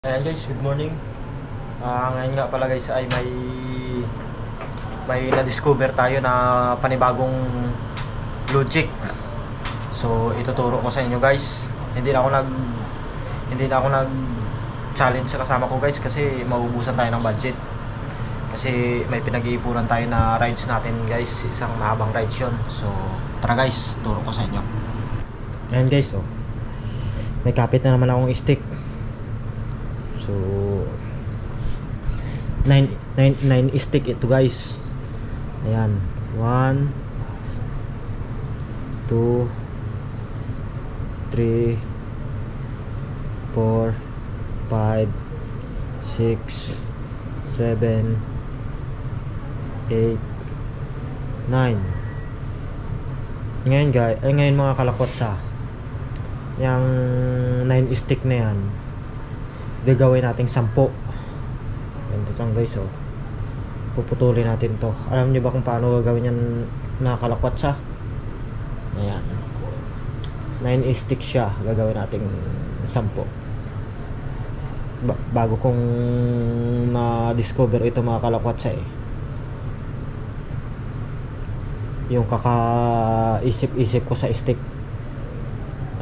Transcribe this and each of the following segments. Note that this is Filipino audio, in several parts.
Ayan guys, good morning. Ngayon nga pala guys ay may na-discover tayo na panibagong logic. So ituturo ko sa inyo guys. Hindi na ako nag challenge sa kasama ko guys kasi mauubusan tayo ng budget. Kasi may pinag-iipunan tayo na rides natin guys, isang mahabang rides yun. So tara guys, turo ko sa inyo. Ayan guys, oh. May kapit na naman akong stick. So 9 stick ito guys. Ayan, 1 2 3 4 5 6 7 8 9. Ngayon mga kalakotsa, yung 9 stick na yan gagawin nating 10. Ganito lang guys, oh. Puputulin natin to. Alam niyo ba kung paano gagawin yan mga kalakwatsa? Ayan, 9 stick siya, gagawin nating 10. Bago kong na-discover ito mga kalakwatsa yung kakaisip-isip ko sa stick.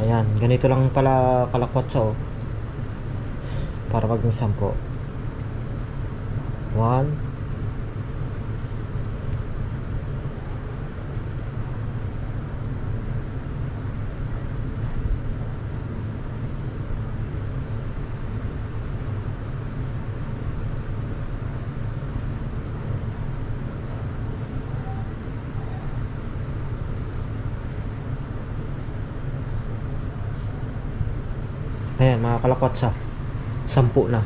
Ayan, ganito lang pala kalakwatsa, oh. Para maging 10. 1 Ayan mga kalakwatsa, 10 na.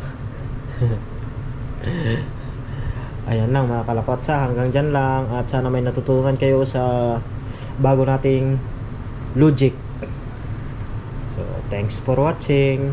Ayan lang mga kalakwatsa, hanggang dyan lang. At sana may natutunan kayo sa bago nating logic. So thanks for watching.